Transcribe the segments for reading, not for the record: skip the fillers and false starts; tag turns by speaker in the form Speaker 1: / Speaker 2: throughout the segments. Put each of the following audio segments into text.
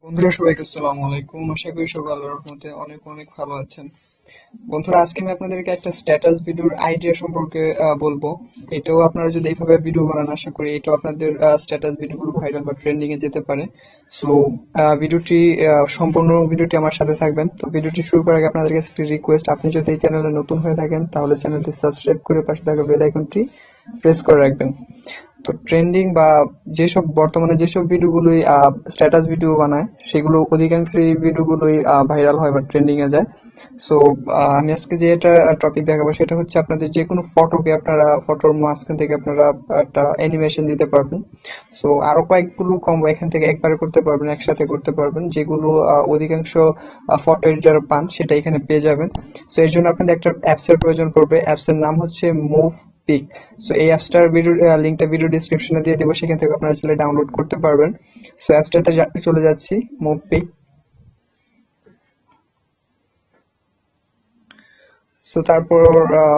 Speaker 1: বন্ধুরা সবাইকে আসসালামু আলাইকুম। আশা করি সবাই আল্লাহর রহমতে অনেক অনেক ভালো আছেন। বন্ধুরা, আজকে আমি আপনাদেরকে একটা স্ট্যাটাস ভিডিওর আইডিয়া সম্পর্কে বলবো। এটাও আপনারা যদি এইভাবে ভিডিও বানান, আশা করি এটাও আপনাদের স্ট্যাটাস ভিডিওগুলো ভাইরাল বা ট্রেন্ডিং এ যেতে পারে। সো ভিডিওটি সম্পূর্ণ ভিডিওটি আমার সাথে থাকবেন। তো ভিডিওটি শুরু করার আগে আপনাদের কাছে একটি রিকোয়েস্ট, আপনি যদি এই চ্যানেলে নতুন হয়ে থাকেন তাহলে চ্যানেলটি সাবস্ক্রাইব করে পাশে থাকা বেল আইকনটি প্রেস করে রাখবেন। তো ট্রেন্ডিং বা যেসব বর্তমানে যেসব ভিডিওগুলোই স্ট্যাটাস ভিডিও বানায় সেগুলো অধিকাংশই ভিডিওগুলোই ভাইরাল হয় বা ট্রেন্ডিং এ যায়। সো আমি আজকে যে এটা টপিক দেখাবো সেটা হচ্ছে আপনাদের যে কোনো ফটোকে আপনারা ফটোর মাঝখান থেকে আপনারা একটা অ্যানিমেশন দিতে পারবেন। সো আরো কয়েকগুলো কম্বো এখান থেকে একবারে করতে পারবেন, একসাথে করতে পারবেন, যেগুলো অধিকাংশ ফটো এডিটর পান সেটা এখানে পেয়ে যাবেন। সো এর জন্য আপনাদের একটা অ্যাপস এর প্রয়োজন পড়বে। অ্যাপস এর নাম হচ্ছে মুভপিক। সো এই অ্যাপসটার ভিডিও লিংকটা ভিডিও ডেসক্রিপশনে দিয়ে দেবো, সেখান থেকে আপনারা চাইলে ডাউনলোড করতে পারবেন। সো অ্যাপসটাতে চলে যাচ্ছি, মুভপিক। সো তারপর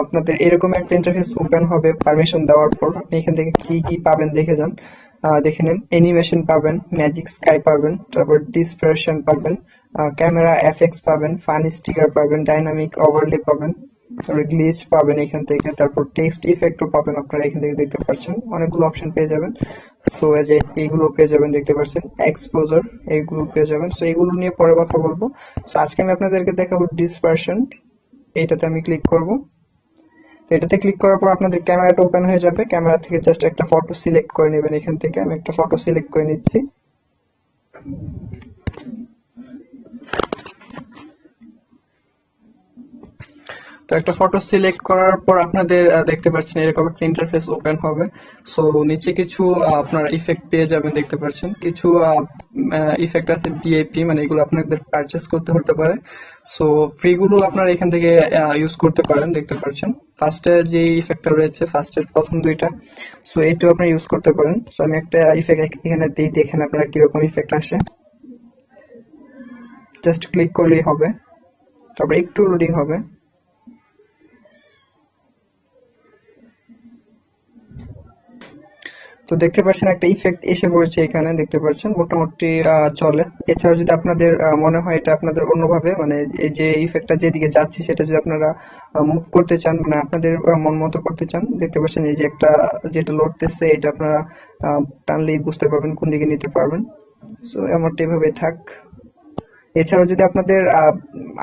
Speaker 1: আপনাদের এরকম একটা ইন্টারফেস ওপেন হবে। পারমিশন দেওয়ার পর আপনি এখান থেকে কি কি পাবেন দেখে যান। দেখে নিন, অ্যানিমেশন পাবেন, ম্যাজিক স্কাই পাবেন, তারপর ডিসপারশন পাবেন, ক্যামেরা এফএক্স পাবেন, ফানি স্টিকার পাবেন, ডাইনামিক ওভারলে পাবেন, তারপর গ্লিচ পাবেন এখান থেকে, তারপর টেক্সট ইফেক্টও পাবেন। আপনারা এখান থেকে দেখতে পাচ্ছেন অনেকগুলো অপশন পেয়ে যাবেন। সো এই যে এইগুলো পেয়ে যাবেন, দেখতে পাচ্ছেন এক্সপোজার, এইগুলো পেয়ে যাবেন। সো এইগুলো নিয়ে পরে কথা বলবো। সো আজকে আমি আপনাদেরকে দেখাবো ডিসপারশন। এইটাতে আমি ক্লিক করব। তো এটাতে ক্লিক করার পর আপনাদের ক্যামেরাটা ওপেন হয়ে যাবে। ক্যামেরা থেকে জাস্ট একটা ফটো সিলেক্ট করে নেবেন। এখান থেকে আমি একটা ফটো সিলেক্ট করে নিচ্ছি। তো একটা ফটো সিলেক্ট করার পর আপনাদের দেখতে পাচ্ছেন এরকম একটা ইন্টারফেস ওপেন হবে। সো নিচে কিছু আপনারা ইফেক্ট পেয়ে যাবেন, দেখতে পাচ্ছেন কিছু ইফেক্ট আছে ভিআইপি, মানে এগুলো আপনাদের পারচেজ করতে হতে পারে। সো ফ্রি গুলো আপনারা এখান থেকে ইউজ করতে পারেন, দেখতে পাচ্ছেন ফার্স্টে যে ইফেক্টটা রয়েছে, ফার্স্টের প্রথম দুইটা। সো এইটাও আপনারা ইউজ করতে পারেন। সো আমি একটা ইফেক্ট এখানে দিই, দেখেন আপনারা কিরকম ইফেক্ট আসে। জাস্ট ক্লিক করলেই হবে, তারপর একটু লোডিং হবে। তো দেখতে পাচ্ছেন একটা ইফেক্ট এসে পড়েছে এখানে, দেখতে পাচ্ছেন মোটামুটি চলে। এছাড়া যদি আপনাদের মনে হয় এটা আপনাদের অন্যভাবে, মানে এই যে ইফেক্টটা যেদিকে যাচ্ছে সেটা যদি আপনারা মুভ করতে চান, মানে আপনাদের মন মতো করতে চান, দেখতে পাচ্ছেন এই যে একটা যেটা লড়তেছে, এটা আপনারা টানলেই বুঝতে পারবেন কোন দিকে নিতে পারবেন। সো এমনটা এভাবে থাক। এছাড়াও যদি আপনাদের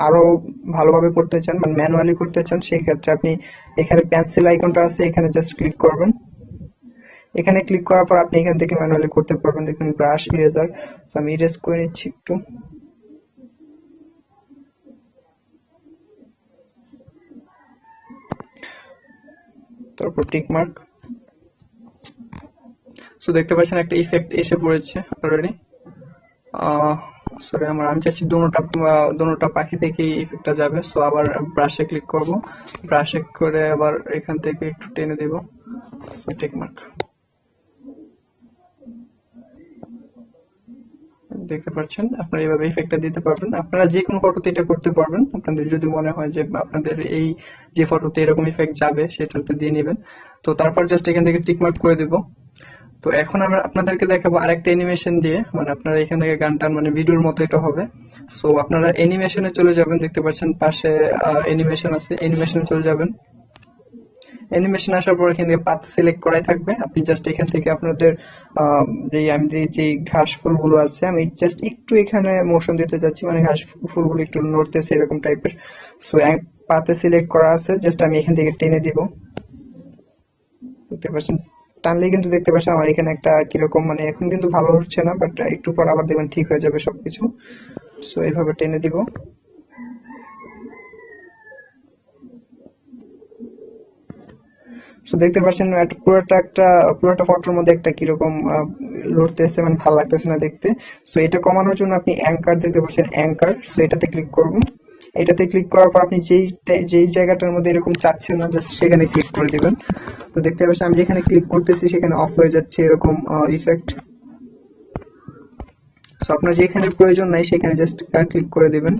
Speaker 1: আরো ভালোভাবে করতে চান, মানে ম্যানুয়ালি করতে চান, সেই ক্ষেত্রে আপনি এখানে পেন্সিল আইকনটা আছে, এখানে জাস্ট ক্লিক করবেন। এখানে ক্লিক করার পর আপনি এখান থেকে ম্যানুয়ালি করতে পারবেন। দেখুন ব্রাশ ইরেজার, আমি ইরেজ করে নিচ্ছি একটু। তারপর টিক মার্ক। সো দেখতে পাচ্ছেন একটা ইফেক্ট এসে পড়েছে অলরেডি। সরি, আমি চাচ্ছি দোনোটা পাখি থেকে ইফেক্টটা যাবে। সো আবার ব্রাশে ক্লিক করব, ব্রাশে করে আবার এখান থেকে একটু টেনে দেব। So tick mark. দেখতে পাচ্ছেন আপনারা এইভাবে ইফেক্টটা দিতে পারবেন। আপনারা যে কোনো ফটোতে এটা করতে পারবেন। আপনাদের যদি মনে হয় যে আপনাদের এই যে ফটোতে এরকম ইফেক্ট যাবে সেটাতে দিয়ে নেবেন। তো তারপর জাস্ট এখান থেকে টিক মার্ক করে দেব। তো এখন আমরা আপনাদেরকে দেখাবো আরেকটা অ্যানিমেশন দিয়ে, মানে আপনারা এখান থেকে গান টান, মানে ভিডিওর মতো এটা হবে। সো আপনারা অ্যানিমেশনে চলে যাবেন, দেখতে পাচ্ছেন পাশে অ্যানিমেশন আছে, অ্যানিমেশনে চলে যাবেন। অ্যানিমেশন আসার পর এখান থেকে পাথ সিলেক্ট করাই থাকবে। আপনি জাস্ট এখান থেকে আপনাদের যে ঘাস ফুলগুলো আছে, আমি জাস্ট একটু এখানে মোশন দিতে যাচ্ছি, মানে ঘাস ফুলগুলো একটু নড়তেছে এরকম টাইপের। সো পাতে সিলেক্ট করা আছে, জাস্ট আমি এখান থেকে টেনে দিব। দেখতে পাচ্ছেন টানলে কিন্তু দেখতে পাচ্ছেন আমার এখানে একটা কিরকম, মানে এখন কিন্তু ভালো হচ্ছে না, বাট একটু পর আবার দেখবেন ঠিক হয়ে যাবে সবকিছু। সো এইভাবে টেনে দিব। সো দেখতে পাচ্ছেন পুরোটা ফটোর মধ্যে একটা কিরকম লড়তেছে, মানে ভালো লাগতেছে না দেখতে। সো এটা কমানোর জন্য আপনি অ্যাঙ্কার, দেখতে পাচ্ছেন অ্যাঙ্কার, সো এটাতে ক্লিক করবেন। এটাতে ক্লিক করার পর আপনি যেই জায়গাটার মধ্যে এরকম চাচ্ছেন না, জাস্ট সেখানে ক্লিক করে দিবেন। তো দেখতে পাচ্ছেন আমি যেখানে ক্লিক করতেছি সেখানে অফ হয়ে যাচ্ছে এরকম ইফেক্ট। সো আপনার যেখানে প্রয়োজন নাই সেখানে জাস্ট ক্লিক করে দিবেন।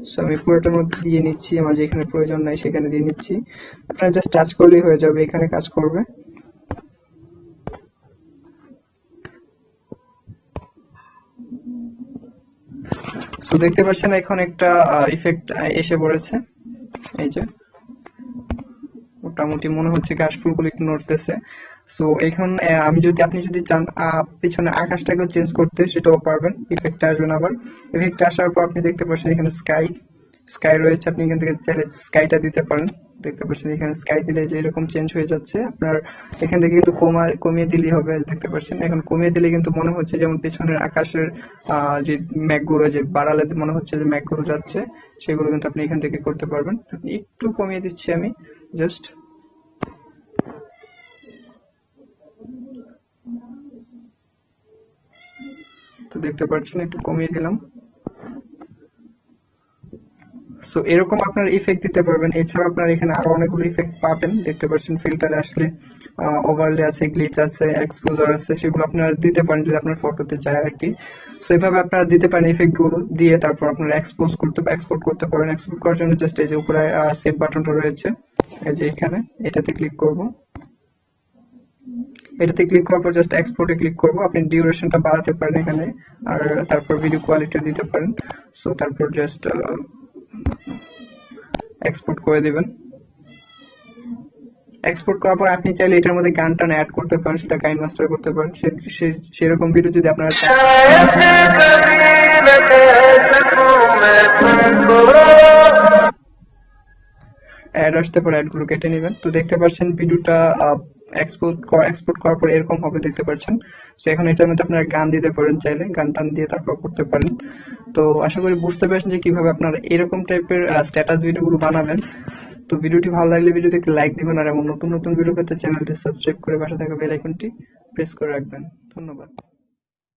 Speaker 1: সো আমি পুরোটার মধ্যে দিয়ে নিচ্ছি, আমার যেখানে প্রয়োজন নাই সেখানে দিয়ে নিচ্ছি। আপনারা জাস্ট টাচ করলেই হয়ে যাবে, এখানে কাজ করবে। সো দেখতে পাচ্ছেন এখন একটা ইফেক্ট এসে পড়েছে, এই যে মোটামুটি মনে হচ্ছে কাশ ফুলগুলো একটু নড়তেছে। সো এখন আপনি যদি চান পিছনে আকাশটাকে চেঞ্জ করতে, সেটাও পারবেন। ইফেক্ট আসবেন, আবার ইফেক্ট আসার পর আপনি দেখতে পাচ্ছেন এখানে স্কাই রয়েছে, আপনি এখান থেকে চাইলে স্কাইটা দিতে পারেন। দেখতে পাচ্ছেন এখানে স্কাই দিলে যে এরকম চেঞ্জ হয়ে যাচ্ছে। আপনার এখান থেকে কিন্তু কমিয়ে দিলেই হবে। দেখতে পাচ্ছেন এখন কমিয়ে দিলে কিন্তু মনে হচ্ছে যেমন পেছনের আকাশের যে মেঘগুলো যে বাড়ালে মনে হচ্ছে যে মেঘগুলো যাচ্ছে, সেগুলো কিন্তু আপনি এখান থেকে করতে পারবেন। একটু কমিয়ে দিচ্ছি আমি, জাস্ট। তো দেখতে পাচ্ছেন একটু কমিয়ে দিলাম। সো এরকম আপনার ইফেক্ট দিতে পারবেন। এছাড়া আপনার এখানে আরো অনেকগুলো ইফেক্ট পাবেন। দেখতে পাচ্ছেন ফিল্টারে আসলে ওভারলে আছে, গ্লিচ আছে, এক্সপোজার আছে, সেগুলো আপনারা দিতে পারেন যদি আপনার ফটোতে চায় আর কি। সো এইভাবে আপনারা দিতে পারেন ইফেক্ট গুলো দিয়ে। তারপর আপনারা এক্সপোর্ট করতে পারেন। এক্সপোর্ট করার জন্য জাস্ট এই যে উপরে সেভ বাটনটা রয়েছে, এই যে এখানে এটাতে ক্লিক করব। এটাতে ক্লিক করার পর জাস্ট এক্সপোর্টে ক্লিক করব। আপনি ডিউরেশনটা বাড়াতে পারেন এখানে, আর তারপর ভিডিও কোয়ালিটি দিতে পারেন। সো তারপর জাস্ট এক্সপোর্ট করে দিবেন। এক্সপোর্ট করার পর আপনি চাইলে এটার মধ্যে গান টান অ্যাড করতে পারেন, সেটা কাইনমাস্টার করতে পারেন। সেরকম ভিডিও যদি আপনারা অ্যাড আসতে পারে, অ্যাড গুলো কেটে নেবেন। তো দেখতে পাচ্ছেন ভিডিওটা এক্সপোর্ট করার পর এরকম হবে, দেখতে পাচ্ছেন। তো এখন এটার মধ্যে আপনারা গান দিতে পারেন, চাইলে গান টান দিয়ে তারপর করতে পারেন। তো আশা করি বুঝতে পেরেছেন যে কিভাবে আপনারা এরকম টাইপের স্ট্যাটাস ভিডিওগুলো বানাবেন। তো ভিডিওটি ভালো লাগলে ভিডিওতে একটি লাইক দিবেন, আর এমন নতুন নতুন ভিডিও পেতে চ্যানেলটি সাবস্ক্রাইব করে পাশে থাকা বেল আইকনটি প্রেস করে রাখবেন। ধন্যবাদ।